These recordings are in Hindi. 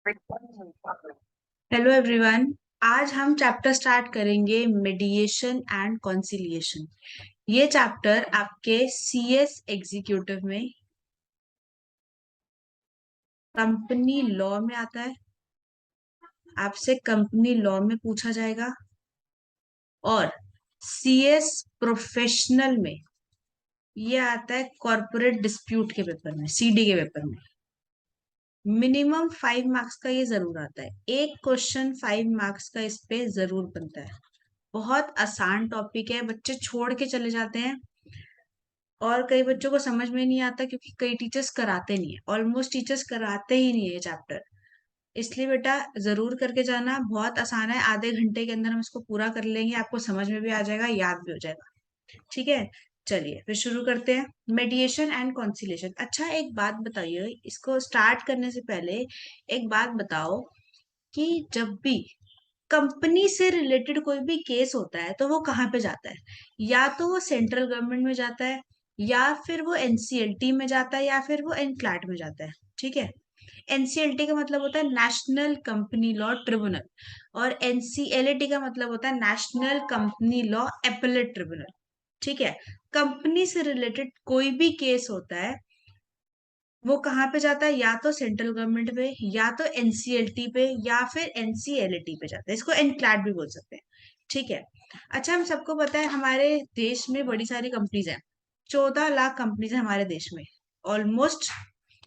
Hello everyone. आज हम चैप्टर स्टार्ट करेंगे मीडिएशन एंड कॉन्सिलिएशन। ये चैप्टर आपके सीएस एग्जीक्यूटिव में कंपनी लॉ में आता है। आपसे कंपनी लॉ में पूछा जाएगा और सीएस प्रोफेशनल में ये आता है कॉर्पोरेट डिस्प्यूट के पेपर में, सीडी के पेपर में। मिनिमम 5 मार्क्स का ये जरूर आता है। एक क्वेश्चन 5 मार्क्स का इस पे जरूर बनता है। बहुत आसान टॉपिक है, बच्चे छोड़ के चले जाते हैं और कई बच्चों को समझ में नहीं आता क्योंकि कई टीचर्स कराते नहीं है। ऑलमोस्ट टीचर्स कराते ही नहीं है ये चैप्टर। इसलिए बेटा जरूर करके जाना, बहुत आसान है। आधे घंटे के अंदर हम इसको पूरा कर लेंगे, आपको समझ में भी आ जाएगा, याद भी हो जाएगा। ठीक है, चलिए फिर शुरू करते हैं। मेडिएशन एंड कॉन्सिलेशन। अच्छा एक बात बताइए, इसको स्टार्ट करने से पहले एक बात बताओ कि जब भी कंपनी से रिलेटेड कोई भी केस होता है तो वो कहाँ पे जाता है? या तो वो सेंट्रल गवर्नमेंट में जाता है, या फिर वो एनसीएलटी में जाता है, या फिर वो एनक्लैट में जाता है। ठीक है, एनसीएलटी का मतलब होता है नेशनल कंपनी लॉ ट्रिब्यूनल, और एनसीएलटी का मतलब होता है national company law appellate tribunal. ठीक है, कंपनी से रिलेटेड कोई भी केस होता है वो कहाँ पे जाता है? या तो सेंट्रल गवर्नमेंट पे, या तो एनसीएलटी पे, या फिर एनसीएलटी पे जाता है। इसको एनक्लैट भी बोल सकते हैं। ठीक है, अच्छा हम सबको पता है हमारे देश में बड़ी सारी कंपनीज हैं। 14 लाख कंपनीज है हमारे देश में। ऑलमोस्ट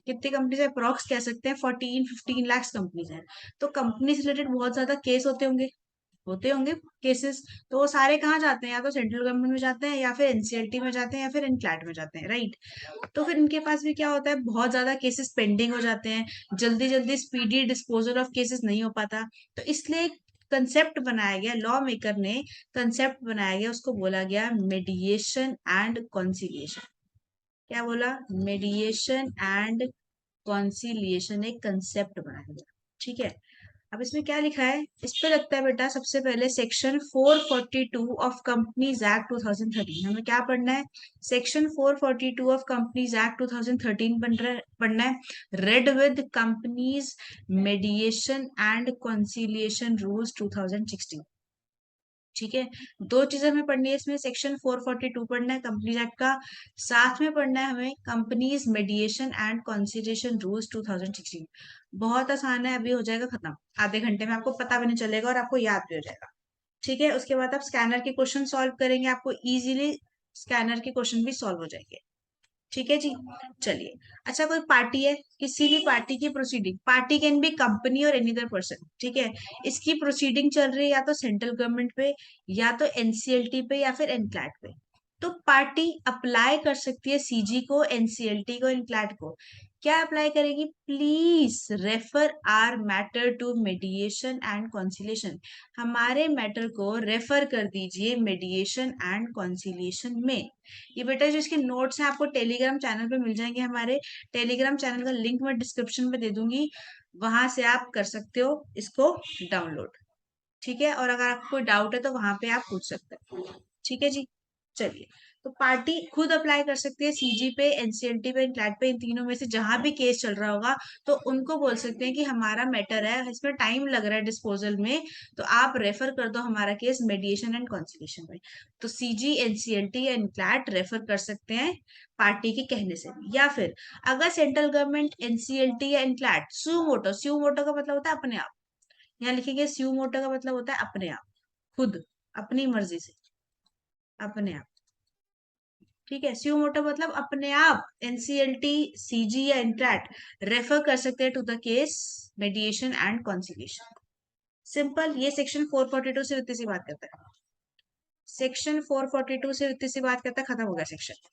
कितनी कंपनीज है? अप्रॉक्स कह सकते हैं 14-15 लाख कंपनीज हैं। तो कंपनी से रिलेटेड बहुत ज्यादा केस होते होंगे केसेस। तो वो सारे कहाँ जाते हैं? या तो सेंट्रल गवर्नमेंट में जाते हैं, या फिर एनसीएलटी में जाते हैं, या फिर एनक्लैट में जाते हैं, राइट? तो फिर इनके पास भी क्या होता है, बहुत ज्यादा केसेस पेंडिंग हो जाते हैं। जल्दी जल्दी स्पीडी डिस्पोजल ऑफ केसेस नहीं हो पाता। तो इसलिए कंसेप्ट बनाया गया, लॉ मेकर ने कंसेप्ट बनाया गया, उसको बोला गया मेडिएशन एंड कॉन्सिलिएशन। क्या बोला? मेडिएशन एंड कॉन्सिलिएशन एक कंसेप्ट बनाया गया। ठीक है, अब इसमें क्या लिखा है? इस पे लगता है बेटा सबसे पहले सेक्शन 442 ऑफ कंपनीज एक्ट 2013। हमें क्या पढ़ना है? सेक्शन 442 ऑफ कंपनीज एक्ट 2013 पढ़ना है। Read with companies मेडिएशन and conciliation rules 2016। ठीक है, दो चीजें हमें पढ़नी है इसमें। सेक्शन 442 पढ़ना है कंपनीज एक्ट का, साथ में पढ़ना है हमें कंपनीज मेडिएशन एंड कॉन्सिलिएशन रूल्स 2016। बहुत आसान है, अभी हो जाएगा खत्म। आधे घंटे में आपको पता भी नहीं चलेगा और आपको याद भी हो जाएगा। ठीक है, उसके बाद आप स्कैनर के क्वेश्चन सॉल्व करेंगे, आपको इजीली स्कैनर के क्वेश्चन भी सॉल्व हो जाएंगे। ठीक है जी, चलिए। अच्छा कोई पार्टी है, किसी भी पार्टी की proceeding, party can be company और एनी अदर पर्सन। ठीक है, इसकी प्रोसीडिंग चल रही है या तो सेंट्रल गवर्नमेंट पे, या तो एनसीएलटी पे, या फिर एनक्लैट पे। तो पार्टी अप्लाई कर सकती है सीजी को, एनसीएलटी को, एनक्लैट को। क्या अप्लाई करेगी? Please refer our matter to mediation and conciliation. हमारे मैटर को रेफर कर दीजिए मेडिएशन एंड कॉन्सिलिएशन में। ये बेटा जो इसके नोट्स हैं आपको टेलीग्राम चैनल पे मिल जाएंगे। हमारे टेलीग्राम चैनल का लिंक मैं डिस्क्रिप्शन में दे दूंगी, वहां से आप कर सकते हो इसको डाउनलोड। ठीक है, और अगर आपको कोई डाउट है तो वहां पे आप पूछ सकते हो। ठीक है जी, चलिए। तो पार्टी खुद अप्लाई कर सकती है सीजी पे, एनसीएलटी पे, क्लैट पे, इन तीनों में से जहां भी केस चल रहा होगा। तो उनको बोल सकते हैं कि हमारा मैटर है, इसमें टाइम लग रहा है डिस्पोजल में, तो आप रेफर कर दो हमारा केस मेडिएशन एंड कॉन्सिलिएशन में। तो सीजी, एनसीएलटी या एनक्लैट रेफर कर सकते हैं पार्टी के कहने से भी। या फिर अगर सेंट्रल गवर्नमेंट एनसीएलटी या एनक्लैट स्यू मोटो, स्यू मोटो का मतलब होता है अपने आप, यहाँ लिखेंगे स्यू मोटो का मतलब होता है अपने आप, खुद, अपनी मर्जी से, अपने आप। ठीक है, स्यू मोटो मतलब अपने आप एनसीएलटी, सीजी या एनक्लैट रेफर कर सकते हैं to the case mediation and conciliation. Simple, ये सेक्शन 442 से इतनी सी बात करता है। सेक्शन 442 से इतनी सी बात करता है, खत्म हो गया सेक्शन।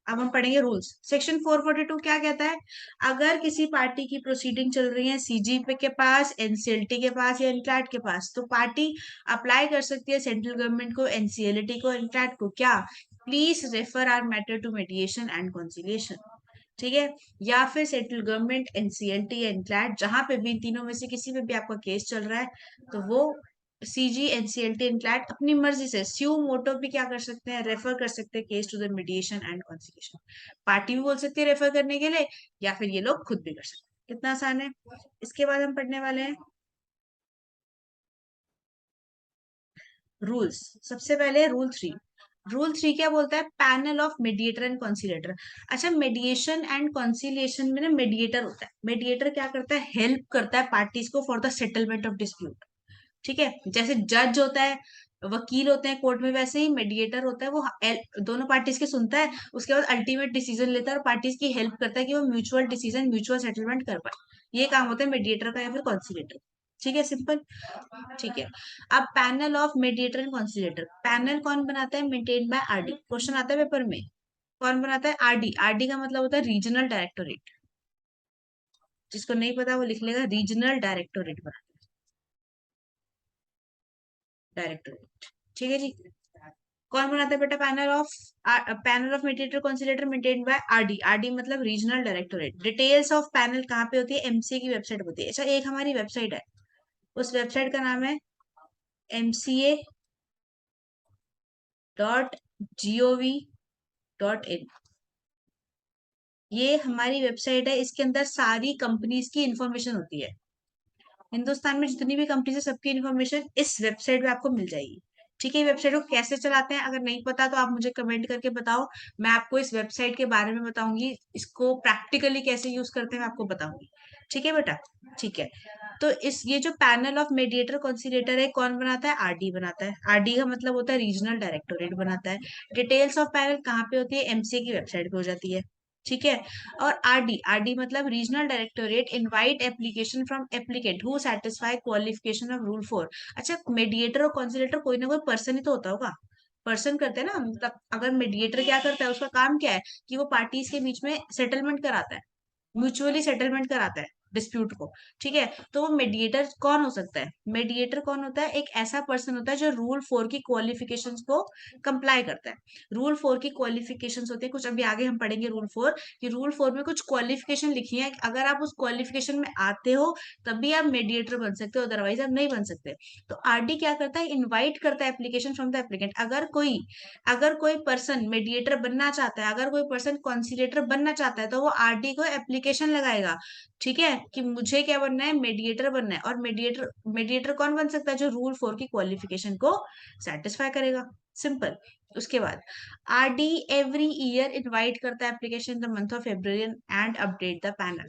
अब हम पढ़ेंगे रूल्स। सेक्शन 442 क्या कहता है? अगर किसी पार्टी की प्रोसीडिंग चल रही है सीजी पे के पास, एनसीएलटी के पास, या एनक्लैट के पास, तो पार्टी अप्लाई कर सकती है सेंट्रल गवर्नमेंट को, एनसीएलटी को, एनक्लैट को। क्या? Please refer our matter to mediation and conciliation. ठीक है, या फिर सेंट्रल गवर्नमेंट, एनसीएलटी, एनक्लैट, जहां पे भी इन तीनों में से किसी में भी आपका केस चल रहा है, तो वो सीजी, एनसीएलटी, एनक्लैट अपनी मर्जी से स्यू मोटो भी क्या कर सकते हैं? रेफर कर सकते हैं case to the mediation and conciliation. Party भी बोल सकती है रेफर करने के लिए, या फिर ये लोग खुद भी कर सकते हैं। कितना आसान है। इसके बाद हम पढ़ने वाले हैं रूल्स। सबसे पहले रूल 3। रूल 3 क्या बोलता है? Panel of mediator and conciliator. अच्छा, मेडिएशन एंड कॉन्सिलिएशन में ना मेडिएटर होता है। मेडिएटर क्या करता है? हेल्प करता है पार्टीज को for the settlement of dispute. ठीक है, जैसे जज होता है, वकील होते हैं कोर्ट में, वैसे ही मेडिएटर होता है, वो दोनों पार्टीज के सुनता है, उसके बाद अल्टीमेट डिसीजन लेता है और पार्टीज की हेल्प करता है कि वो म्यूचुअल डिसीजन, म्यूचुअल सेटलमेंट कर पाए। ये काम होता है मेडिएटर का या फिर कॉन्सिलेटर। ठीक है, सिंपल। ठीक है। अब panel of mediator and conciliator, panel कौन बनाता है? Maintain by RD. क्वेश्चन आता है पेपर में, कौन बनाता है? आरडी। आरडी का मतलब होता है रीजनल डायरेक्टोरेट। जिसको नहीं पता वो लिख लेगा, रीजनल डायरेक्टोरेट बनाता है, डायरेक्टोरेट। ठीक है जी। कौन बनाता है बेटा panel of mediator conciliator maintained by RD. RD मतलब regional directorate. Details of panel कहाँ पे होती है? एमसीए की वेबसाइट पे होती है। अच्छा, एक हमारी वेबसाइट है, उस वेबसाइट का नाम है mca.gov.in। ये हमारी वेबसाइट है, इसके अंदर सारी कंपनीज की इंफॉर्मेशन होती है। हिंदुस्तान में जितनी भी कंपनीज है सबकी इन्फॉर्मेशन इस वेबसाइट पे आपको मिल जाएगी। ठीक है, वेबसाइट को कैसे चलाते हैं अगर नहीं पता तो आप मुझे कमेंट करके बताओ, मैं आपको इस वेबसाइट के बारे में बताऊंगी, इसको प्रैक्टिकली कैसे यूज करते हैं मैं आपको बताऊंगी। ठीक है बेटा। ठीक है। तो इस ये जो पैनल ऑफ मेडिएटर कॉन्सिलेटर है, कौन बनाता है? आरडी बनाता है। आरडी का मतलब होता है रीजनल डायरेक्टोरेट बनाता है। डिटेल्स ऑफ पैनल कहाँ पे होती है? एमसीए की वेबसाइट पे हो जाती है। ठीक है। और आरडी, आरडी मतलब regional directorate invite application from applicant who satisfy qualification of rule 4। अच्छा, मेडिएटर और कॉन्सिलेटर कोई ना कोई पर्सन ही तो होता होगा, पर्सन करते हैं ना, मतलब अगर मेडिएटर क्या करता है, उसका काम क्या है कि वो पार्टीज के बीच में सेटलमेंट कराता है, म्यूचुअली सेटलमेंट कराता है डिस्प्यूट को। ठीक है, तो वो मेडिएटर कौन हो सकता है? मेडिएटर कौन होता है? एक ऐसा पर्सन होता है जो रूल 4 की क्वालिफिकेशंस को कंप्लाई करता है। रूल 4 की क्वालिफिकेशंस होती है कुछ, अभी आगे हम पढ़ेंगे रूल 4, कि रूल 4 में कुछ क्वालिफिकेशन लिखी है, अगर आप उस क्वालिफिकेशन में आते हो तभी आप मेडिएटर बन सकते हो, अदरवाइज आप नहीं बन सकते। तो आरडी क्या करता है? इनवाइट करता है एप्लीकेशन फ्रॉम द एप्लीकेंट। अगर कोई पर्सन मेडिएटर बनना चाहता है, अगर कोई पर्सन कॉन्सिलेटर बनना चाहता है, तो वो आरडी को एप्लीकेशन लगाएगा। ठीक है, कि मुझे क्या बनना है? मेडिएटर बनना है। और मेडिएटर मेडिएटर कौन बन सकता है? जो रूल 4 की क्वालिफिकेशन को सेटिस्फाई करेगा। सिंपल। उसके बाद आरडी एवरी ईयर इनवाइट करता है application the month of February and update the panel.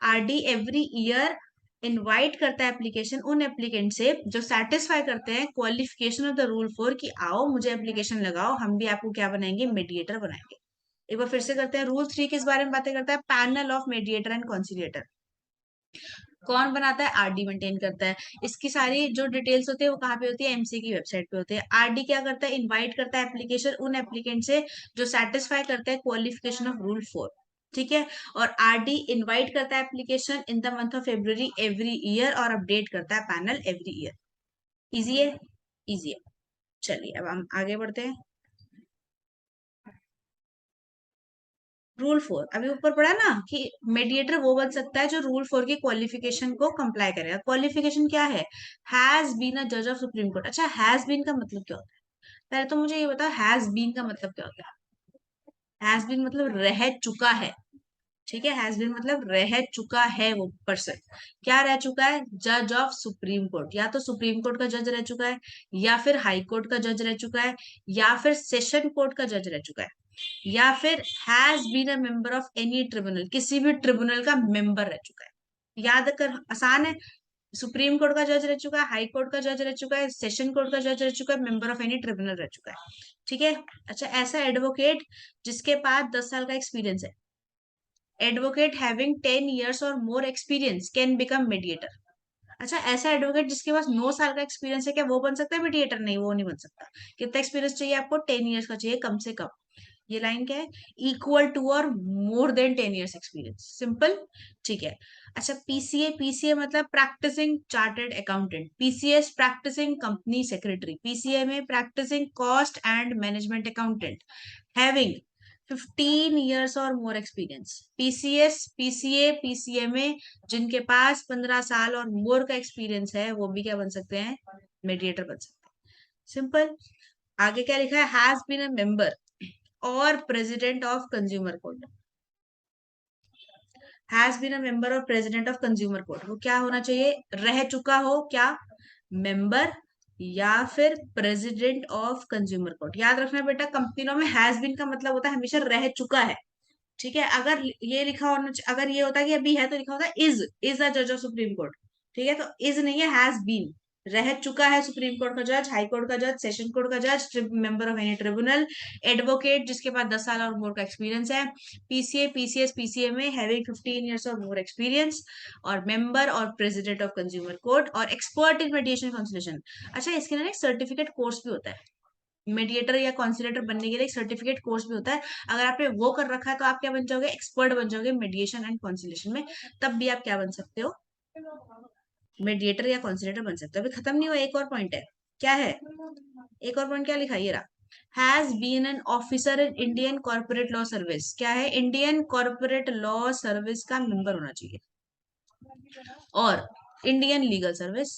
RD every year invite करता है एप्लीकेशन उन एप्लीकेंट से जो सेटिस्फाई करते हैं क्वालिफिकेशन ऑफ द रूल 4, कि आओ मुझे एप्लीकेशन लगाओ, हम भी आपको क्या बनाएंगे? मेडिएटर बनाएंगे। एक बार फिर से करते हैं, रूल 3 किस बारे में बातें करता है? Panel of mediator and conciliator. कौन बनाता है? आरडी मेंटेन करता है। इसकी सारी जो डिटेल्स होती है वो कहाँ पे होती है? एमसी की वेबसाइट पे होती है। आरडी क्या करता है? इनवाइट करता है एप्लीकेशन उन एप्लीकेंट से जो सेटिस्फाई करते हैं क्वालिफिकेशन ऑफ रूल 4। ठीक है। और आरडी इनवाइट करता है application in the month of February every year और अपडेट करता है पैनल एवरी ईयर। इजी है? इजी है। चलिए अब हम आगे बढ़ते हैं। रूल 4 अभी ऊपर पढ़ा ना कि मेडिएटर वो बन सकता है जो रूल 4 की क्वालिफिकेशन को कंप्लाई करेगा। क्वालिफिकेशन क्या है? हैज बीन अ जज ऑफ सुप्रीम कोर्ट। अच्छा, हैज बीन का मतलब क्या होता है? पहले तो मुझे ये बताओ, हैज बीन का मतलब क्या होता है? हैज बीन मतलब रह चुका है। ठीक है, हैज बीन मतलब रह चुका है वो पर्सन। क्या रह चुका है? जज ऑफ सुप्रीम कोर्ट। या तो सुप्रीम कोर्ट का जज रह चुका है, या फिर हाई कोर्ट का जज रह चुका है, या फिर सेशन कोर्ट का जज रह चुका है, या फिर has been a member of any tribunal, किसी भी ट्रिब्यूनल का मेंबर रह चुका है। याद कर, आसान है। सुप्रीम कोर्ट का जज रह चुका है, हाई कोर्ट का जज रह चुका है, सेशन कोर्ट का जज रह चुका है, मेंबर ऑफ एनी ट्रिब्यूनल रह चुका है। ठीक है। अच्छा, ऐसा एडवोकेट जिसके पास 10 साल का एक्सपीरियंस है, एडवोकेट हैविंग 10 years और more experience can become mediator. अच्छा, ऐसा एडवोकेट जिसके पास 9 साल का एक्सपीरियंस है, क्या वो बन सकता है मेडिएटर? नहीं, वो नहीं बन सकता। कितना एक्सपीरियंस चाहिए आपको? 10 years का चाहिए कम से कम। ये लाइन क्या है? इक्वल टू और more than 10 years experience. Simple. ठीक है। अच्छा, पीसीए, पीसीए मतलब practising chartered accountant. PCS practising company secretary. PCA में practising cost and management accountant having 15 years और more experience. PCS, PCA, PCA में जिनके पास 15 साल और मोर का एक्सपीरियंस है वो भी क्या बन सकते हैं? मेडिएटर बन सकते हैं। सिंपल। आगे क्या लिखा है? हैज बीन अ मेंबर और president of consumer court. Has been a member और प्रेसिडेंट ऑफ कंज्यूमर कोर्ट, वो क्या होना चाहिए, रह चुका हो क्या, मेंबर या फिर प्रेसिडेंट ऑफ कंज्यूमर कोर्ट। याद रखना बेटा, कंपनी में हैज बीन का मतलब होता है हमेशा रह चुका है। ठीक है, अगर ये लिखा होना अगर ये होता कि अभी है तो लिखा होता इज अ जज ऑफ सुप्रीम कोर्ट। ठीक है, तो इज नहीं है, हैज बीन, रह चुका है सुप्रीम कोर्ट का जज, हाई कोर्ट का जज, सेशन कोर्ट का जज, member of any tribunal, advocate जिसके पास 10 साल और मोर का एक्सपीरियंस है, पीसीए पीसीएस पीसीए में हैविंग 15 years और मोर एक्सपीरियंस, और मेंबर और प्रेसिडेंट ऑफ कंज्यूमर कोर्ट, और एक्सपर्ट इन मेडिएशन कॉन्सुलेशन। अच्छा, इसके ना एक सर्टिफिकेट कोर्स भी होता है, मेडिएटर या कॉन्सिलेटर बनने के लिए एक सर्टिफिकेट कोर्स भी होता है। अगर आपने वो कर रखा है तो आप क्या बन जाओगे, एक्सपर्ट बन जाओगे मेडिएशन एंड कॉन्सिलेशन में। तब भी आप क्या बन सकते हो, मेडिएटर या कॉन्सिलेटर बन सकते हो। अभी खत्म नहीं हुआ, एक और पॉइंट है। क्या है, एक और पॉइंट क्या लिखा है, ये रहा, has been an officer in Indian corporate law service. क्या है, इंडियन कॉर्पोरेट लॉ सर्विस का मेंबर होना चाहिए, और Indian legal service,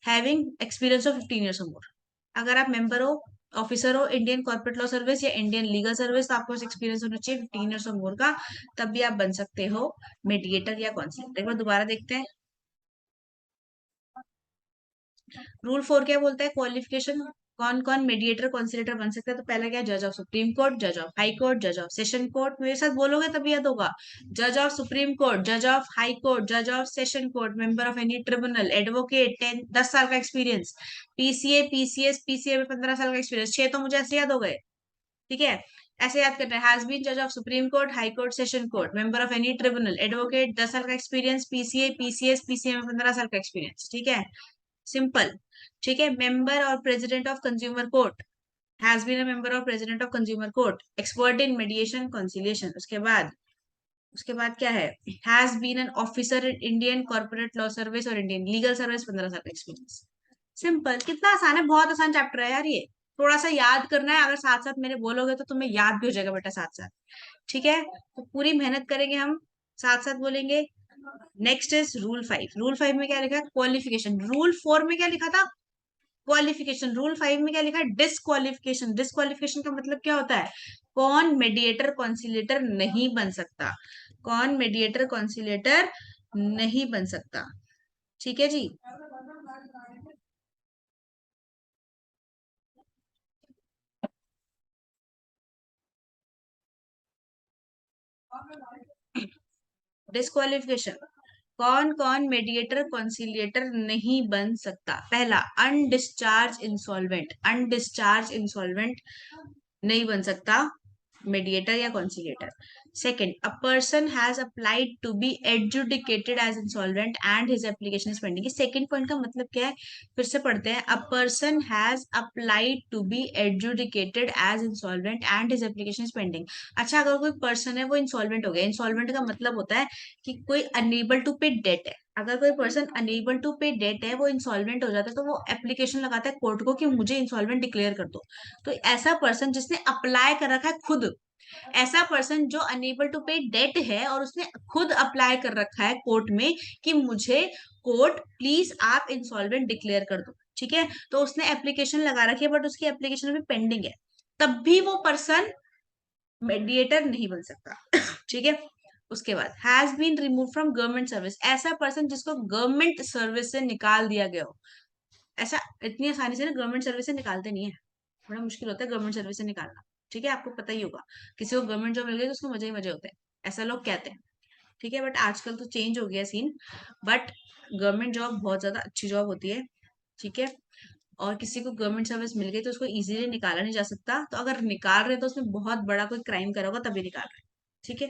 having experience of 15 years और मोर। अगर आप मेंबर हो, ऑफिसर हो इंडियन कॉर्पोरेट लॉ सर्विस या इंडियन लीगल सर्विस, तो आपको एक्सपीरियंस होना चाहिए 15 years और मोर का, तब भी आप बन सकते हो मेडिएटर या कॉन्सिलेटर। एक बार दोबारा देखते हैं, रूल 4 क्या बोलता है, क्वालिफिकेशन, कौन कौन मेडिएटर कॉन्सिलेटर बन सकता है। तो पहला क्या, जज ऑफ सुप्रीम कोर्ट, जज ऑफ हाई कोर्ट, जज ऑफ सेशन कोर्ट, मेरे साथ बोलोगे तभी याद होगा, जज ऑफ सुप्रीम कोर्ट, जज ऑफ हाई कोर्ट, जज of session court, member of any tribunal, advocate, 10 साल का एक्सपीरियंस, पीसीए पीसीएस पीसीए में 15 साल का एक्सपीरियंस। 6 तो मुझे ऐसे याद हो गए। ठीक है, ऐसे याद करना है, हैज बीन जज of supreme court, high court, session court, member of any tribunal, advocate, 10 साल का एक्सपीरियंस, पीसीए पीसीएस पीसीए में 15 साल का एक्सपीरियंस। ठीक है, सिंपल। ठीक है, मेंबर और president of consumer court, has been a member और president of consumer court, expert in mediation conciliation. उसके बाद क्या है, has been an officer in Indian corporate law service और इंडियन लीगल सर्विस, 15 साल का एक्सपीरियंस। सिंपल, कितना आसान है, बहुत आसान चैप्टर है यार ये। थोड़ा सा याद करना है, अगर साथ साथ मेरे बोलोगे तो तुम्हें याद भी हो जाएगा बेटा साथ साथ। ठीक है, तो पूरी मेहनत करेंगे हम, साथ साथ बोलेंगे। Next is rule 5। रूल 5 में क्या लिखा है, क्वालिफिकेशन। रूल 4 में क्या लिखा था, क्वालिफिकेशन। रूल 5 में क्या लिखा है, डिसक्वालिफिकेशन। डिसक्वालिफिकेशन का मतलब क्या होता है, कौन मेडिएटर कॉन्सिलेटर नहीं बन सकता, कौन मेडिएटर कॉन्सिलेटर नहीं बन सकता। ठीक है जी, डिस्क्वालिफिकेशन, कौन कौन मेडिएटर कॉन्सिलिएटर नहीं बन सकता। पहला, अनडिस्चार्ज इंसॉल्वेंट, अनडिस्चार्ज इंसॉल्वेंट नहीं बन सकता मेडिएटर या conciliator. Second, a person has applied to be adjudicated as insolvent and his application is pending. Second point का मतलब क्या है, फिर से पढ़ते हैं, a person has applied to be adjudicated as insolvent and his application is pending. अच्छा, अगर कोई पर्सन है वो इंसॉल्वेंट हो गया, इंसॉल्वेंट का मतलब होता है कि कोई अनेबल टू पे डेट है। अगर कोई पर्सन अनेबल टू पे डेट है, वो इंसॉल्वेंट हो जाता है, तो वो एप्लीकेशन लगाता है कोर्ट को कि मुझे इंसॉल्वेंट डिक्लेयर कर दो। तो ऐसा पर्सन जिसने अप्लाई कर रखा है खुद, ऐसा पर्सन जो अनेबल टू पे डेट है और उसने खुद अप्लाई कर रखा है कोर्ट में कि मुझे कोर्ट प्लीज आप इंसॉल्वेंट डिक्लेयर कर दो। ठीक है, तो उसने एप्लीकेशन लगा रखी है बट उसकी एप्लीकेशन अभी पेंडिंग है, तब भी वो पर्सन मेडिएटर नहीं बन सकता। ठीक है, उसके बाद, has been remove from government service. ऐसा पर्सन जिसको गवर्नमेंट सर्विस से निकाल दिया गया हो। ऐसा इतनी आसानी से ना गवर्नमेंट सर्विस से निकालते नहीं है, बड़ा मुश्किल होता है गवर्नमेंट सर्विस से निकालना। ठीक है, आपको पता ही होगा, किसी को गवर्नमेंट जॉब मिल गई तो उसको मजे ही मजे होते हैं, ऐसा लोग कहते हैं। ठीक है, बट आजकल तो चेंज हो गया सीन। बट गवर्नमेंट जॉब बहुत ज्यादा अच्छी जॉब होती है। ठीक है, और किसी को गवर्नमेंट सर्विस मिल गई तो उसको इजीली निकाला नहीं जा सकता, तो अगर निकाल रहे तो उसने बहुत बड़ा कोई क्राइम करा होगा तभी निकाल रहे। ठीक है,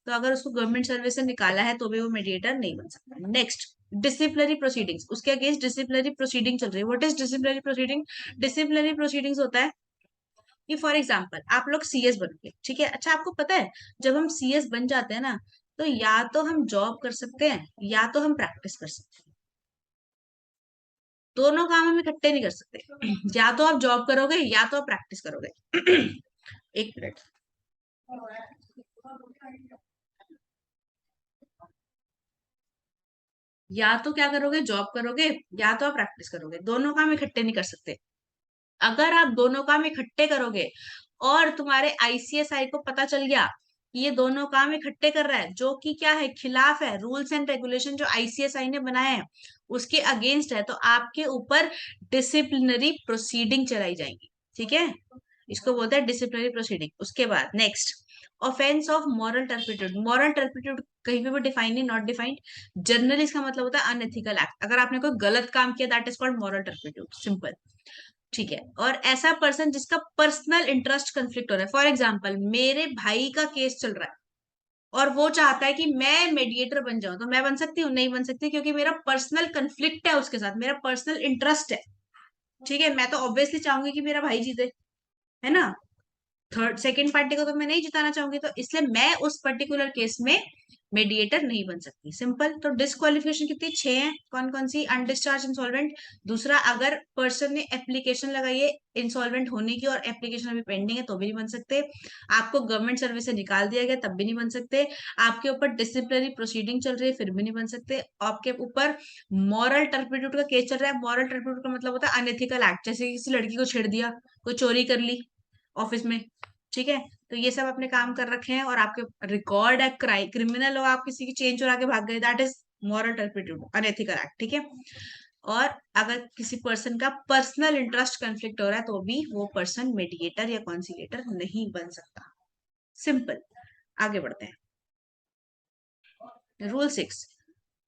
तो अगर उसको गवर्नमेंट सर्विस से निकाला है तो भी वो मेडिएटर नहीं बन सकता। नेक्स्ट, डिसिप्लिनरी प्रोसीडिंग्स, उसके अगेंस्ट डिसिप्लिनरी प्रोसीडिंग चल रही है। What is disciplinary proceeding, disciplinary proceedings होता है कि फॉर एग्जाम्पल आप लोग सीएस बनोगे। ठीक है, अच्छा आपको पता है जब हम सीएस बन जाते हैं ना, तो या तो हम जॉब कर सकते हैं या तो हम प्रैक्टिस कर सकते हैं, दोनों काम हम इकट्ठे नहीं कर सकते। या तो आप जॉब करोगे या तो आप प्रैक्टिस करोगे। एक मिनट, या तो क्या करोगे, जॉब करोगे या तो आप प्रैक्टिस करोगे, दोनों काम इकट्ठे नहीं कर सकते। अगर आप दोनों काम इकट्ठे करोगे और तुम्हारे आईसीएसआई को पता चल गया कि ये दोनों काम इकट्ठे कर रहा है, जो कि क्या है, खिलाफ है, रूल्स एंड रेगुलेशन जो आईसीएसआई ने बनाए हैं उसके अगेंस्ट है, तो आपके ऊपर डिसिप्लिनरी प्रोसीडिंग चलाई जाएगी। ठीक है, इसको बोलते हैं डिसिप्लिनरी प्रोसीडिंग। उसके बाद next, offence of moral turpitude. Moral turpitude कहीं पे भी डिफाइन नहीं, नॉट डिफाइंड। जनरली इसका मतलब होता है अनएथिकल एक्ट। अगर आपने कोई गलत काम किया, that is called moral turpitude, simple. ठीक है, और ऐसा पर्सन जिसका पर्सनल इंटरेस्ट कंफ्लिक्ट हो रहा है, फॉर एग्जाम्पल मेरे भाई का केस चल रहा है और वो चाहता है कि मैं मेडिएटर बन जाऊं, तो मैं बन सकती हूँ? नहीं बन सकती, क्योंकि मेरा पर्सनल कंफ्लिक्ट है उसके साथ, मेरा पर्सनल इंटरेस्ट है। ठीक है, मैं तो ऑब्वियसली चाहूंगी कि मेरा भाई जीते, है ना। थर्ड सेकंड पार्टी को तो मैं नहीं जिताना चाहूंगी, तो इसलिए मैं उस पर्टिकुलर केस में मेडिएटर नहीं बन सकती, सिंपल। तो डिस्क्वालिफिकेशन कितनी, 6 हैं। कौन कौन सी? Undischarged insolvent. दूसरा, अगर पर्सन ने एप्लीकेशन लगाई है इंसॉल्वेंट होने की और एप्लीकेशन अभी पेंडिंग है, तो भी नहीं बन सकते। आपको गवर्नमेंट सर्विस से निकाल दिया गया, तब भी नहीं बन सकते। आपके ऊपर डिसिप्लिनरी प्रोसीडिंग चल रही है, फिर भी नहीं बन सकते। आपके ऊपर मॉरल टर्पिट्यूड का केस चल रहा है। मॉरल टर्पिट्यूड का मतलब होता है अनएथिकल एक्ट, जैसे किसी लड़की को छेड़ दिया, कोई चोरी कर ली ऑफिस में। ठीक है, तो ये सब अपने काम कर रखे हैं और आपके रिकॉर्ड है, क्रिमिनल हो, आप किसी की चेन चुरा के भाग गए, that is moral turpitude, unethical act. ठीक है, और अगर किसी पर्सन का पर्सनल इंटरेस्ट कंफ्लिक्ट हो रहा है, तो भी वो पर्सन मेडिएटर या कॉन्सिलेटर नहीं बन सकता, सिंपल। आगे बढ़ते हैं, रूल 6।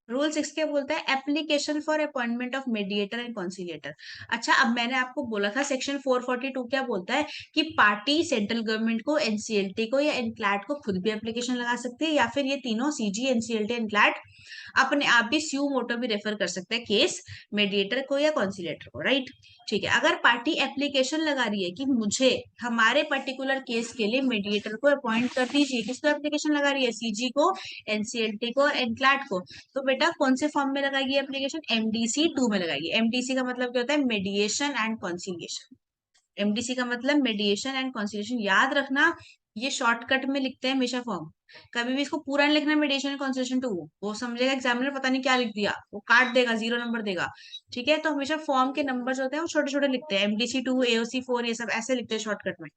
रूल 6 क्या बोलता है? Application for appointment of mediator and conciliator. अच्छा, अब मैंने आपको बोला था सेक्शन 442 क्या बोलता है, कि पार्टी सेंट्रल गवर्नमेंट को, एनसीएलटी को या एनक्लैट को खुद भी एप्लीकेशन लगा सकती है, या फिर ये तीनों सीजी, एनसीएलटी, एनक्लैट अपने आप भी स्यू मोटो भी रेफर कर सकते हैं केस मेडिएटर को या कॉन्सिलेटर को, राइट। ठीक है, अगर पार्टी एप्लीकेशन लगा रही है कि मुझे हमारे पर्टिकुलर केस के लिए मेडिएटर को अपॉइंट कर दीजिए, किसको एप्लीकेशन लगा रही है? सीजी को, एनसीएलटी को, एनक्लैट को, तो बेटा कौन से फॉर्म में लगाएगी एप्लीकेशन? एमडीसी 2 में लगाएगी। एमडीसी का मतलब क्या होता है? मेडिएशन एंड कॉन्सिलिएशन। एमडीसी का मतलब मेडिएशन एंड कॉन्सिलिएशन, याद रखना। ये शॉर्टकट में लिखते हैं हमेशा फॉर्म, कभी भी इसको पूरा नहीं लिखना मेडिएशन एंड कॉन्सिलिएशन 2। वो समझेगा एग्जामिनर पता नहीं क्या लिख दिया, वो काट देगा, 0 नंबर देगा। ठीक है, तो हमेशा फॉर्म के नंबर जो होते हैं वो छोटे छोटे लिखते हैं, एमडीसी 2, एओसी 4, ये सब ऐसे लिखते हैं शॉर्टकट में।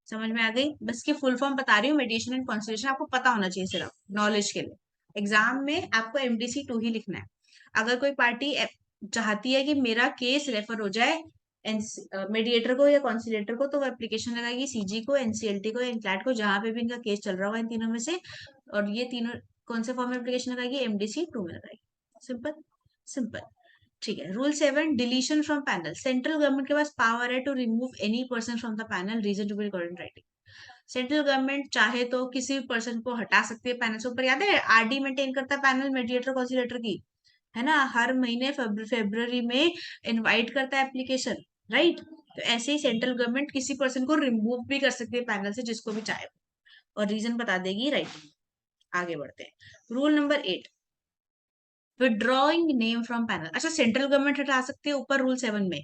समझ में आ गई? बस की फुल फॉर्म बता रही हूँ, मेडिएशन एंड कॉन्सिलिएशन आपको पता होना चाहिए, सिर्फ नॉलेज के लिए। एग्जाम में आपको एमडीसी 2 ही लिखना है। अगर कोई पार्टी चाहती है कि मेरा केस रेफर हो जाए मेडिएटर को या कॉन्सिलेटर को, तो वो एप्लीकेशन लगाएगी सीजी को, एनसीएलटी को या एनक्लैट को, जहां पे भी इनका केस चल रहा होगा इन तीनों में से। और ये तीनों कौन से फॉर्म में एप्लीकेशन लगाएगी? एमडीसी 2 में लगाएगी, सिंपल सिंपल। ठीक है, rule 7, deletion from panel. Central government के पास पावर है to remove any person from the panel, reason to be recorded in writing. Central government चाहे तो किसी भी पर्सन को हटा सकती है पैनल से ऊपर। याद है आरडी मेंटेन करता है पैनल मेडिएटर कॉन्सिलेटर की, है ना, हर महीने फेब्रुवरी में इनवाइट करता है एप्लीकेशन, राइट। तो ऐसे ही सेंट्रल गवर्नमेंट किसी पर्सन को रिमूव भी कर सकती है पैनल से, जिसको भी चाहे, और रीजन बता देगी, राइट। आगे बढ़ते हैं, rule number 8, withdrawing name from panel. अच्छा, सेंट्रल गवर्नमेंट हटा सकती है ऊपर रूल 7 में,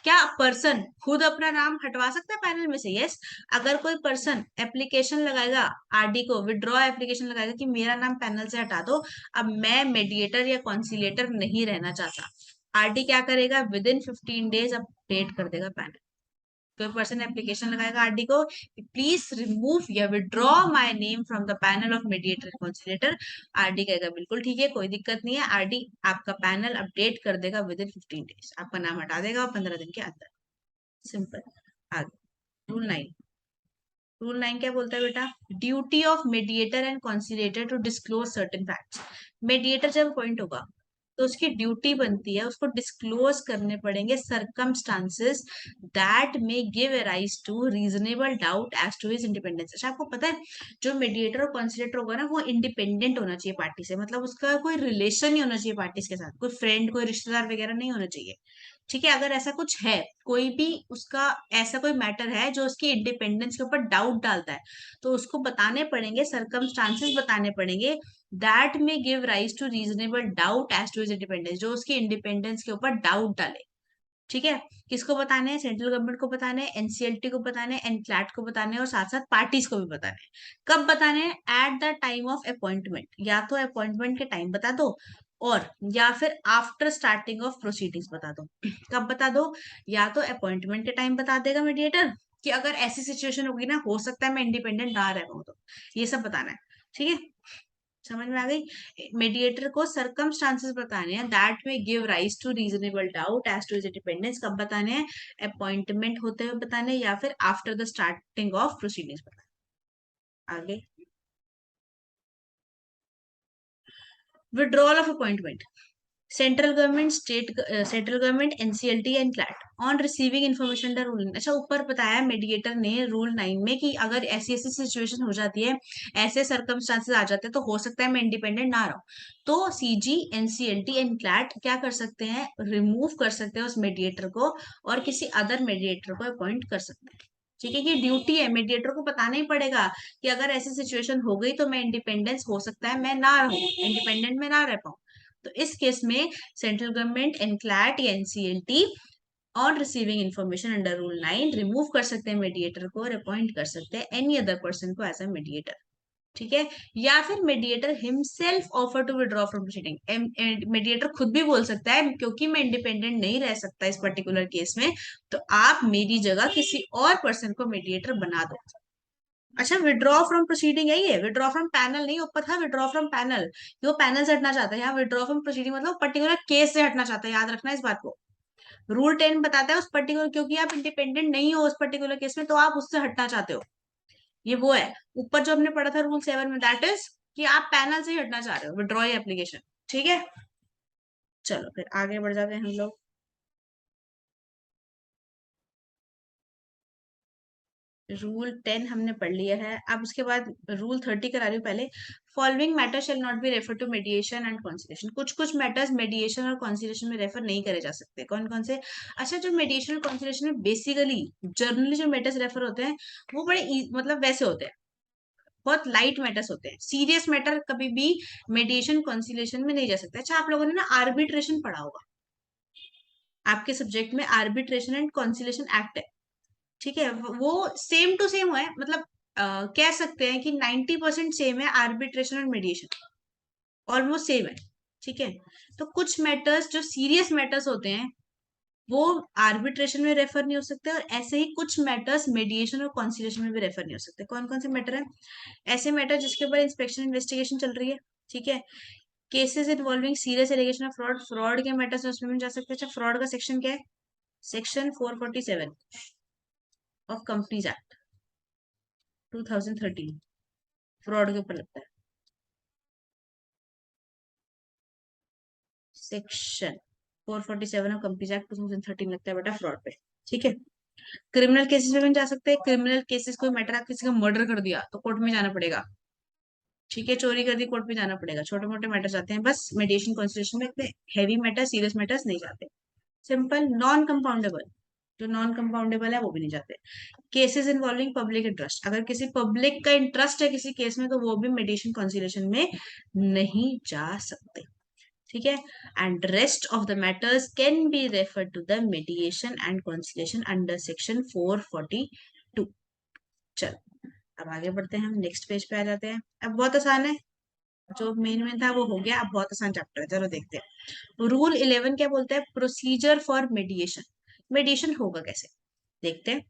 क्या पर्सन खुद अपना नाम हटवा सकता है पैनल में से? यस। अगर कोई पर्सन एप्लीकेशन लगाएगा, आरडी को विड्रॉ एप्लीकेशन लगाएगा कि मेरा नाम पैनल से हटा दो, अब मैं मेडिएटर या कॉन्सिलेटर नहीं रहना चाहता, आरडी क्या करेगा? विद इन 15 डेज अपडेट कर देगा पैनल। कोई पर्सन एप्लीकेशन लगाएगा आरडी को, प्लीज रिमूव या withdraw my name from the panel of mediator conciliator, RD कहेगा बिल्कुल ठीक है, कोई दिक्कत नहीं है, आरडी आपका पैनल अपडेट कर देगा विद इन 15 डेज, आपका नाम हटा देगा 15 दिन के अंदर, सिंपल। आगे, रूल 9 क्या बोलता है बेटा? Duty of mediator and conciliator to disclose certain facts. Mediator जब अपॉइंट होगा, तो उसकी ड्यूटी बनती है, उसको डिस्क्लोज करने पड़ेंगे circumstances that may give rise to reasonable doubt as to his independence. अच्छा, आपको पता है जो मेडिएटर और कॉन्सिलेटर होगा ना, वो इंडिपेंडेंट होना चाहिए पार्टी से, मतलब उसका कोई रिलेशन नहीं होना चाहिए पार्टी के साथ, कोई फ्रेंड, कोई रिश्तेदार वगैरह नहीं होना चाहिए। ठीक है, अगर ऐसा कुछ है, कोई भी उसका ऐसा कोई मैटर है जो उसकी इंडिपेंडेंस के ऊपर डाउट डालता है, तो उसको बताने पड़ेंगे, सरकमस्टांसेस बताने पड़ेंगे that may give rise to reasonable doubt as to his independence, जो उसकी इंडिपेंडेंस के ऊपर डाउट डाले। ठीक है, किसको बताने हैं? सेंट्रल गवर्नमेंट को बताने हैं, एनसीएलटी को बताने हैं, एनक्लैट को बताने हैं, और साथ साथ पार्टीज को भी बताने हैं। कब बताने हैं? At the time of appointment, या तो अपॉइंटमेंट के टाइम बता दो, और या फिर आफ्टर स्टार्टिंग ऑफ प्रोसीडिंग्स बता दो। कब बता दो? या तो अपॉइंटमेंट के टाइम बता देगा मीडिएटर, कि अगर ऐसी सिचुएशन होगी ना, हो सकता है मैं इंडिपेंडेंट ना रह पाऊँ, तो ये सब बताना है। ठीक है, समझ में आ गई। मीडिएटर को सरकमस्टांसेस बताने हैं that may give rise to reasonable doubt as to his independence, कब बताने हैं, अपॉइंटमेंट होते हुए बताने हैं, या फिर after the starting of proceedings बताने। आगे, withdrawal of appointment, central government NCLT and CLAT on receiving information under rule. अच्छा, ऊपर बताया मीडिएटर ने रूल 9 में कि अगर ऐसी ऐसी सिचुएशन हो जाती है, ऐसे सर्कमस्टांसेस आ जाते हैं, तो हो सकता है मैं इंडिपेंडेंट ना रहूं, तो सीजी एनसीएलटी एंड क्लैट क्या कर सकते हैं, रिमूव कर सकते हैं उस मीडिएटर को और किसी अदर मीडिएटर को अपॉइंट कर सकते हैं। ठीक है, ये ड्यूटी है, मीडिएटर को बताना ही पड़ेगा कि अगर ऐसी सिचुएशन हो गई तो मैं इंडिपेंडेंस हो सकता है मैं ना रहूं, इंडिपेंडेंट में ना रह पाऊं, तो इस केस में सेंट्रल गवर्नमेंट एनक्लैट या NCLT on receiving information under rule 9 remove कर सकते हैं मीडिएटर को और अपॉइंट कर सकते हैं एनी अदर पर्सन को एज अ मीडिएटर। ठीक है, या फिर mediator himself offer to withdraw from proceeding, mediator खुद भी बोल सकता है क्योंकि मैं इंडिपेंडेंट नहीं रह सकता इस पर्टिकुलर केस में, तो आप मेरी जगह किसी और पर्सन को मीडिएटर बना दो। अच्छा, विड्रॉ फ्रॉम प्रोसीडिंग यही है, विड्रॉ फ्रॉम पैनल नहीं, ऊपर था विड्रॉ फ्रॉम पैनल, वो पैनल से हटना चाहता है, यहाँ विड्रॉ फ्रॉम प्रोसीडिंग मतलब पर्टिकुलर केस से हटना चाहता है, याद रखना इस बात को। रूल 10 बताता है उस पर्टिकुलर, क्योंकि आप इंडिपेंडेंट नहीं हो उस पर्टिकुलर केस में, तो आप उससे हटना चाहते हो, ये वो है। ऊपर जो हमने पढ़ा था रूल 7 में, दैट इज कि आप पैनल से ही हटना चाह रहे हो, विड्रॉ एप्लीकेशन। ठीक है, चलो फिर आगे बढ़ जाते हैं हम लोग। रूल 10 हमने पढ़ लिया है, अब उसके बाद रूल 30 करा रही हूँ पहले। Following matter shall not be refer to mediation and conciliation, कुछ कुछ मैटर्स मेडिएशन और कॉन्सिलेशन में रेफर नहीं करे जा सकते, कौन कौन से। अच्छा, जो मेडिएशन और कॉन्सिलेशन में बेसिकली जर्नली जो मैटर्स रेफर होते हैं, वो बड़े मतलब वैसे होते हैं, बहुत लाइट मैटर्स होते हैं, सीरियस मैटर कभी भी मेडिएशन कॉन्सिलेशन में नहीं जा सकते। अच्छा, आप लोगों ने ना आर्बिट्रेशन पढ़ा होगा, आपके सब्जेक्ट में आर्बिट्रेशन एंड कॉन्सिलेशन एक्ट है। ठीक है, वो सेम टू सेम है, मतलब कह सकते हैं कि 90% सेम है, आर्बिट्रेशन और मेडिएशन ऑलमोस्ट सेम है। ठीक है, तो कुछ मैटर्स जो सीरियस मैटर्स होते हैं वो आर्बिट्रेशन में रेफर नहीं हो सकते, और ऐसे ही कुछ मैटर्स मेडिएशन और कॉन्सिलेशन में भी रेफर नहीं हो सकते। कौन कौन से मैटर है, ऐसे मैटर जिसके ऊपर इंस्पेक्शन इन्वेस्टिगेशन चल रही है। ठीक है, cases involving serious allegation of fraud, fraud के मैटर्स उसमें भी जा सकते हैं। अच्छा, फ्रॉड का सेक्शन क्या है, section 447 of companies act 2013 fraud के ऊपर लगता है। सेक्शन 447 ऑफ कंपनीज एक्ट 2013 लगता है बेटा फ्रॉड पे। ठीक है, क्रिमिनल केसेस में भी जा सकते हैं, क्रिमिनल केसेस कोई मैटर, आप किसी का मर्डर कर दिया तो कोर्ट में जाना पड़ेगा। ठीक है, चोरी कर दी कोर्ट में जाना पड़ेगा, छोटे मोटे मैटर जाते हैं बस, मेडिएशन कॉन्सिलेशन में इतने हैवी मैटर सीरियस मैटर्स नहीं जाते। सिंपल नॉन कंपाउंडेबल, जो नॉन कंपाउंडेबल है वो भी नहीं जाते। केसेस इन्वॉल्विंग पब्लिक इंटरेस्ट, अगर किसी पब्लिक का इंटरेस्ट है किसी केस में, तो वो भी मेडिएशन कॉन्सिलेशन में नहीं जा सकते। ठीक है, and rest of the matters can be refer to the mediation and conciliation under section 442। चलो, अब आगे बढ़ते हैं, हम नेक्स्ट पेज पे आ जाते हैं। अब बहुत आसान है, जो मेन में था वो हो गया, अब बहुत आसान चैप्टर है, चलो देखते हैं। रूल 11 क्या बोलता है, प्रोसीजर फॉर मेडिएशन, मेडिएशन होगा कैसे, देखते हैं।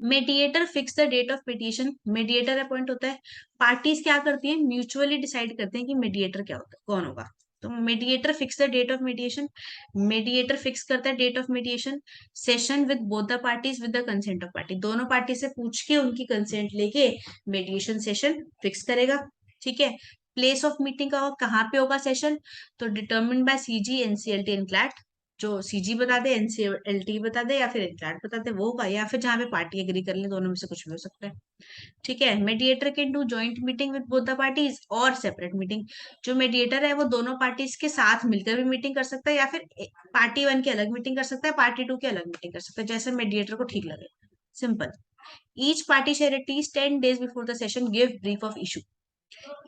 Mediator fix the date of mediation, mediator appoint होता है, पार्टीज क्या करती हैं, म्यूचुअली डिसाइड करते हैं कि मेडिएटर क्या होता है, कौन होगा। तो mediator fix the date of mediation, mediator fix करता है date of mediation, session with both the parties with the consent of party, दोनों पार्टी से पूछ के उनकी कंसेंट लेके मेडिएशन सेशन फिक्स करेगा। ठीक है, प्लेस ऑफ मीटिंग का कहाँ पे होगा सेशन, तो determine bye CG NCLT and CLAT, जो सीजी बता दे एनसीएलटी बता दे या फिर एनक्लैट बता दे वो होगा, या फिर जहाँ पे पार्टी एग्री कर ले, दोनों में से कुछ भी हो सकता है। ठीक है, mediator can do joint meeting with both the parties और सेपरेट मीटिंग, जो मेडिएटर है वो दोनों पार्टीज के साथ मिलकर भी मीटिंग कर सकता है, या फिर पार्टी 1 की अलग मीटिंग कर सकता है, पार्टी 2 की अलग मीटिंग कर सकता है, जैसे मेडिएटर को ठीक लगे। Simple, each party shall at least 10 days before the session give brief of issue,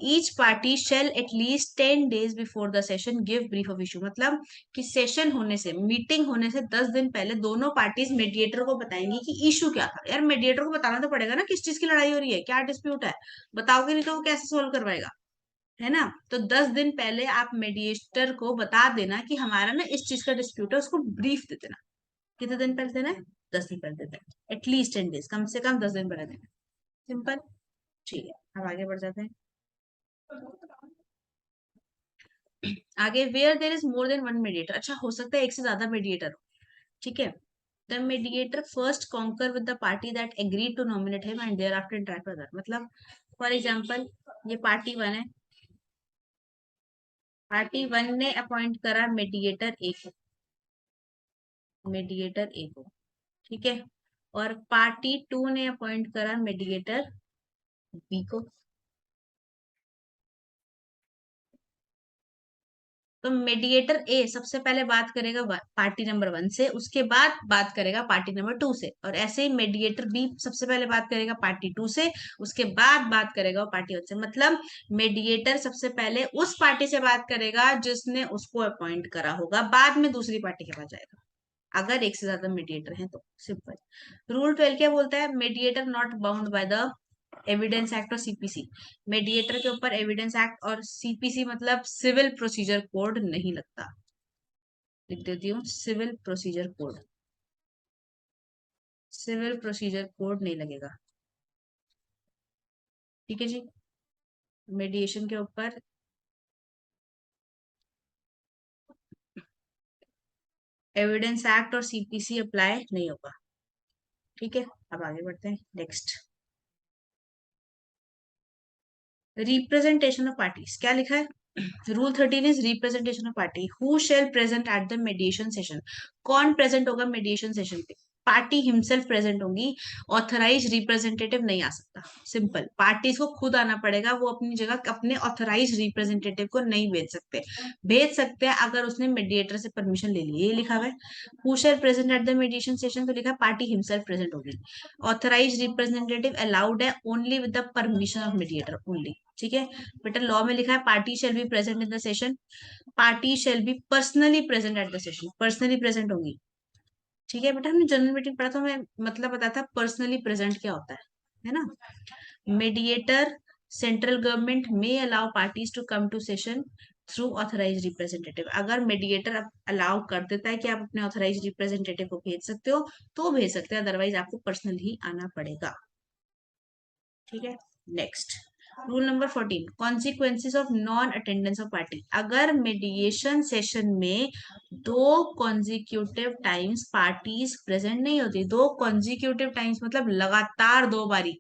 each party shall at least 10 days before the session give brief of issue, मतलब कि सेशन होने से, मीटिंग होने से 10 दिन पहले दोनों पार्टीज मेडिएटर को बताएंगी कि इशू क्या था। यार मेडिएटर को बताना तो पड़ेगा ना किस चीज की लड़ाई हो रही है, क्या डिस्प्यूट है, बताओगे नहीं तो वो कैसे सोल्व करवाएगा, है ना। तो 10 दिन पहले आप मेडिएटर को बता देना कि हमारा ना इस चीज का डिस्प्यूट है, उसको ब्रीफ दे देना। कितने दिन पहले देना है, 10 दिन पहले देते हैं, एटलीस्ट 10 डेज, कम से कम 10 दिन पहले देना। सिंपल। ठीक है, अब आगे बढ़ जाते हैं। आगे, where there is more than one mediator, अच्छा हो सकता है एक से ज्यादा मीडिएटर हो, ठीक है। The mediator first concur with the party that agree to nominate him and thereafter interact with, मतलब फॉर एग्जाम्पल ये पार्टी वन है, पार्टी वन ने अपॉइंट करा मीडिएटर ए को, मीडिएटर ए को, ठीक है, और पार्टी टू ने अपॉइंट करा मीडिएटर बी को। तो मीडिएटर ए सबसे पहले बात करेगा पार्टी नंबर वन से, उसके बाद बात करेगा पार्टी नंबर टू से, और ऐसे ही मीडिएटर बी सबसे पहले बात करेगा पार्टी टू से, उसके बाद बात करेगा वो पार्टी वन से। मतलब मीडिएटर सबसे पहले उस पार्टी से बात करेगा जिसने उसको अपॉइंट करा होगा, बाद में दूसरी पार्टी के पास जाएगा, अगर एक से ज्यादा मीडिएटर हैं तो। सिंपल। रूल 12 क्या बोलता है, mediator not bound by the evidence act और सीपीसी, मेडिएटर के ऊपर एविडेंस एक्ट और सीपीसी मतलब सिविल प्रोसीजर कोड नहीं लगता। लिख देती हूँ, civil procedure code, civil procedure code नहीं लगेगा, ठीक है जी। मेडिएशन के ऊपर एविडेंस एक्ट और सीपीसी अप्लाई नहीं होगा, ठीक है। अब आगे बढ़ते हैं, नेक्स्ट। रिप्रेजेंटेशन ऑफ पार्टीज क्या लिखा है, rule 13 is representation of party, who shall present at the मेडिएशन session, कौन प्रेजेंट होगा मेडिएशन सेशन पे, पार्टी हिमसेल्फ प्रेजेंट होंगी, ऑथराइज रिप्रेजेंटेटिव नहीं आ सकता। सिंपल, पार्टीज को खुद आना पड़ेगा, वो अपनी जगह अपने ऑथराइज रिप्रेजेंटेटिव को नहीं भेज सकते, भेज सकते हैं अगर उसने मेडिएटर से परमिशन ले ली, ये लिखा हुआ है। Who shall present at the मेडिएशन session तो लिखा है पार्टी हिमसेल्फ प्रेजेंट होगी, ऑथराइज रिप्रेजेंटेटिव अलाउड है only with the permission of mediator only, ठीक है। बेटा लॉ में लिखा है party shall be present in the session, party shall be personally present at the session, personally present होंगी, ठीक है। बेटा हमने जनरल मीटिंग पढ़ा था, मैं मतलब बताया था पर्सनली प्रेजेंट क्या होता है ना। मीडिएटर, सेंट्रल गवर्नमेंट में allow parties to come to session through authorise representative, अगर मीडिएटर अलाउ कर देता है कि आप अपने ऑथराइज रिप्रेजेंटेटिव को भेज सकते हो तो भेज सकते हैं, अदरवाइज आपको पर्सनल ही आना पड़ेगा, ठीक है। Next, rule number 14, consequences of non attendance of party, अगर मीडिएशन सेशन में दो कॉन्जिक्यूटिव टाइम्स पार्टीज प्रेजेंट नहीं होती, दो कॉन्जिक्यूटिव टाइम्स मतलब लगातार दो बारी,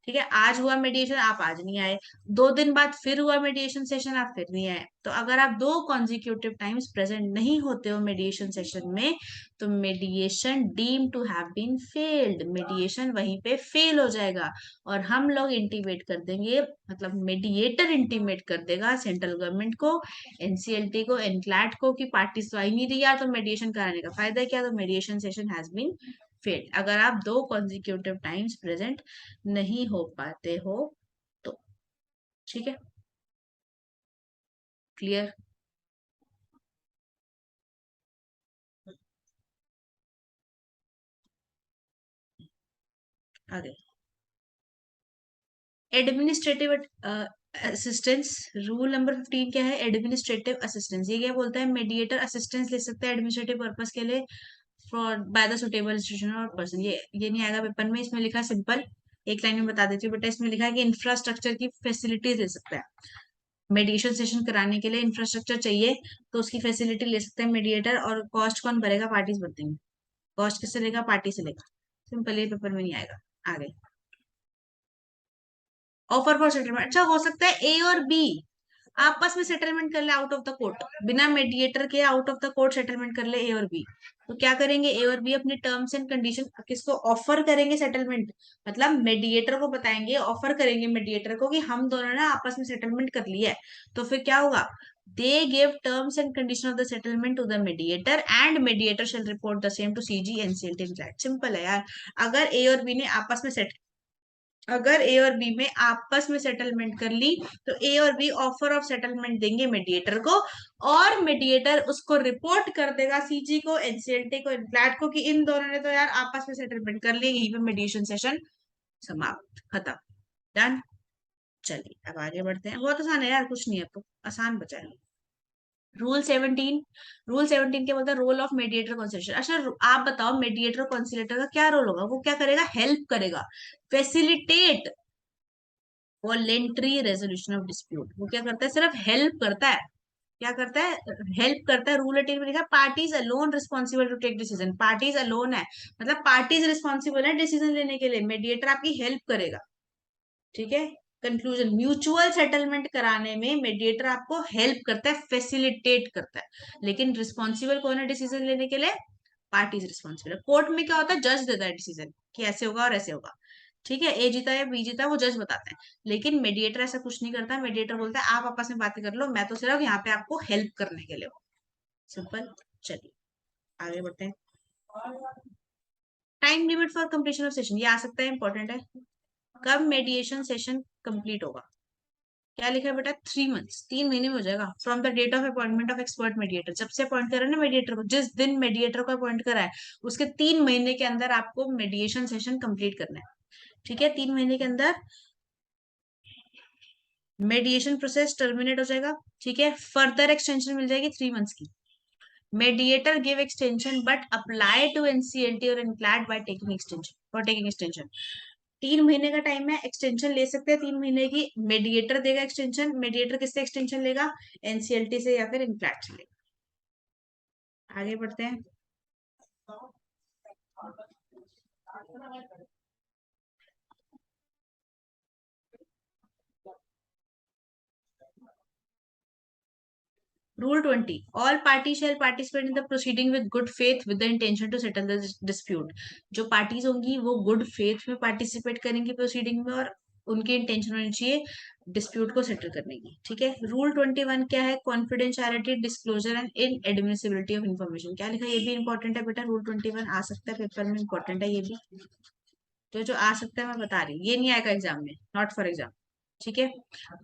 ठीक है, आज हुआ मेडिएशन आप आज नहीं आए, 2 दिन बाद फिर हुआ मेडिएशन सेशन आप फिर नहीं आए, तो अगर आप दो कॉन्जिक्यूटिव टाइम्स प्रेजेंट नहीं होते हो मेडिएशन सेशन में तो mediation deem to have been failed, mediation वहीं पे फेल हो जाएगा, और हम लोग इंटीमेट कर देंगे, मतलब मेडिएटर इंटीमेट कर देगा सेंट्रल गवर्नमेंट को, एनसीएलटी को, एनक्लैट को कि पार्टी तो आई नहीं रही यार, तो मेडिएशन कराने का फायदा क्या, तो mediation session has been failed, अगर आप दो कॉन्जिक्यूटिव टाइम्स प्रेजेंट नहीं हो पाते हो तो, ठीक है। क्लियर। आगे, एडमिनिस्ट्रेटिव असिस्टेंस, रूल नंबर 15 क्या है, एडमिनिस्ट्रेटिव असिस्टेंस, ये क्या बोलता है, मेडिएटर असिस्टेंस ले सकता है एडमिनिस्ट्रेटिव पर्पस के लिए for by the suitable institution और पर्सन, ये नहीं आएगा पेपर में, इसमें लिखा है सिंपल, एक लाइन में बता देती हूँ बेटा, इसमें लिखा है कि इंफ्रास्ट्रक्चर की फैसिलिटीज ले सकता है, मेडिएशन सेशन कराने के लिए इंफ्रास्ट्रक्चर चाहिए तो उसकी फैसिलिटी ले सकते हैं मेडिएटर, और कॉस्ट कौन भरेगा, पार्टीज भरते हैं, कॉस्ट किससे लेगा, पार्टी से लेगा, सिंपल, ये पेपर में नहीं आएगा। आगे, ऑफर फॉर सेटलमेंट, अच्छा हो सकता है ए और बी आपस में सेटलमेंट कर ले आउट ऑफ द कोर्ट, बिना मेडिएटर के out of the court settlement कर ले ए और बी, तो क्या करेंगे, ए और बी अपने टर्म्स एंड कंडीशन किसको ऑफर करेंगे सेटलमेंट, मतलब मेडिएटर को बताएंगे, ऑफर करेंगे मेडिएटर को कि हम दोनों ने आपस में सेटलमेंट कर लिया है, तो फिर क्या होगा, they give terms and condition of the settlement to the mediator and mediator shall report the same to CG NCLT, simple है यार। अगर ए और बी ने आपस में सेट अगर ए और बी में आपस में सेटलमेंट कर ली तो ए और बी ऑफर ऑफ सेटलमेंट देंगे मेडिएटर को, और मेडिएटर उसको रिपोर्ट कर देगा सीजी को, एनसीएलटी को, इनफ्लैट को कि इन दोनों ने तो यार आपस में सेटलमेंट कर ली, यहीं पे मेडिएशन सेशन समाप्त, खत्म, डन। चलिए अब आगे बढ़ते हैं, बहुत आसान है यार, कुछ नहीं है, तो आसान बचा है। रूल 17 क्या बोलता है? Role of mediator conciliator. अच्छा, आप बताओ मेडिएटर कॉन्सिलेटर का क्या रोल होगा? वो क्या करेगा? हेल्प करेगा, facilitate voluntary resolution of dispute. वो क्या करता है? सिर्फ हेल्प करता है। क्या करता है? हेल्प करता है। रूल 18 में लिखा parties alone responsible to take decision. Parties alone है, मतलब पार्टीज रिस्पॉन्सिबल है डिसीजन लेने के लिए, मेडिएटर आपकी हेल्प करेगा। ठीक है। कंक्लूजन, म्यूचुअल सेटलमेंट कराने में मेडिएटर आपको हेल्प करता है, फैसिलिटेट करता है, लेकिन रिस्पॉन्सिबल कौन है डिसीजन लेने के लिए? पार्टीज रिस्पॉन्सिबल है। कोर्ट में क्या होता है? जज देता है डिसीजन कि ऐसे होगा और ऐसे होगा। ठीक है, ए जीता या बी जीता वो जज बताता है, लेकिन मेडिएटर ऐसा कुछ नहीं करता। मेडिएटर बोलता है आप आपस में बातें कर लो, मैं तो सिर्फ यहाँ पे आपको हेल्प करने के लिए हूँ। सिंपल। चलिए आगे बढ़ते हैं। Time limit for completion of session, ये आ सकता है, इंपॉर्टेंट है। कब मेडिएशन सेशन कंप्लीट होगा? क्या लिखा है बेटा? 3 मंथ्स, 3 महीने में हो जाएगा। From the date of appointment of expert mediator, जब से अपॉइंट करा ना मेडिएटर को, जिस दिन मेडिएटर को अपॉइंट करा है उसके 3 महीने के अंदर आपको मेडिएशन सेशन कंप्लीट करना है। ठीक है, 3 महीने के अंदर मेडिएशन प्रोसेस टर्मिनेट हो जाएगा। ठीक है, फर्दर एक्सटेंशन मिल जाएगी 3 मंथ्स की। Mediator give extension but apply to NCLT और include by taking extension, for taking extension. 3 महीने का टाइम है, एक्सटेंशन ले सकते हैं 3 महीने की। मेडिएटर देगा एक्सटेंशन। मेडिएटर किससे एक्सटेंशन लेगा? एनसीएलटी से या फिर इनक्लैड से लेगा। आगे बढ़ते हैं। Rule 20, all parties shall participate in the proceeding with good faith with the intention to settle the dispute। जो पार्टीज होंगी वो गुड फेथ में पार्टिसिपेट करेंगी प्रोसीडिंग में, और उनकी इंटेंशन होनी चाहिए डिस्प्यूट को सेटल करने की। ठीक है। Rule 21 क्या है? Confidentiality, disclosure and in admissibility of information. क्या लिखा है? ये भी इंपॉर्टेंट है बेटा। Rule 21 आ सकता है पेपर में, इंपॉर्टेंट है ये भी। तो जो आ सकता है मैं बता रही हूँ, ये नहीं आएगा एग्जाम में, नॉट फॉर एग्जाम। ठीक है।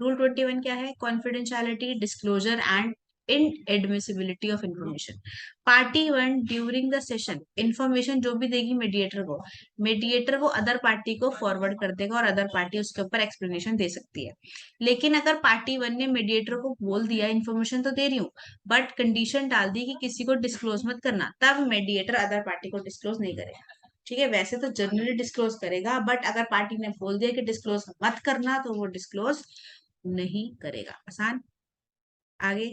Rule 21 क्या है? Confidentiality, disclosure and in admissibility of information. Party one during the session information जो भी देगी मेडिएटर वो अदर पार्टी को फॉरवर्ड कर देगा और अदर पार्टी उसके ऊपर एक्सप्लेनेशन दे सकती है। लेकिन अगर पार्टी वन ने मेडिएटर को बोल दिया इन्फॉर्मेशन तो दे रही हूँ, बट कंडीशन डाल दी कि किसी को डिस्क्लोज मत करना, तब मेडिएटर अदर पार्टी को डिस्क्लोज नहीं करेगा। ठीक है, वैसे तो जनरली डिस्क्लोज करेगा, बट अगर पार्टी ने बोल दिया कि डिस्क्लोज मत करना तो वो डिस्क्लोज नहीं करेगा। आसान। आगे।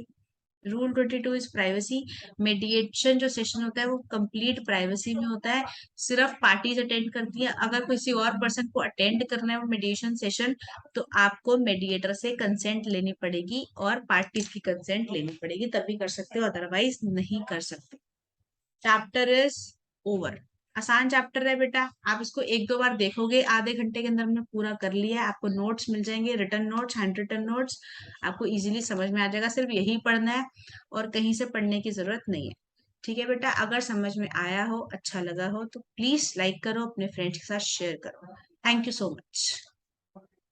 Rule 22 is privacy. मेडिएशन जो सेशन होता है वो कंप्लीट प्राइवेसी में होता है, सिर्फ पार्टीज अटेंड करती है। अगर किसी और पर्सन को अटेंड करना है वो मेडिएशन सेशन, तो आपको मेडिएटर से कंसेंट लेनी पड़ेगी और पार्टीज की कंसेंट लेनी पड़ेगी, तभी कर सकते हो, अदरवाइज नहीं कर सकते। Chapter is over. आसान चैप्टर है बेटा, आप इसको 1-2 बार देखोगे, आधे घंटे के अंदर हमने पूरा कर लिया है। आपको नोट्स मिल जाएंगे, written notes, handwritten notes, आपको इजीली समझ में आ जाएगा। सिर्फ यही पढ़ना है और कहीं से पढ़ने की जरूरत नहीं है। ठीक है बेटा, अगर समझ में आया हो, अच्छा लगा हो, तो प्लीज लाइक करो, अपने फ्रेंड्स के साथ शेयर करो। Thank you so much.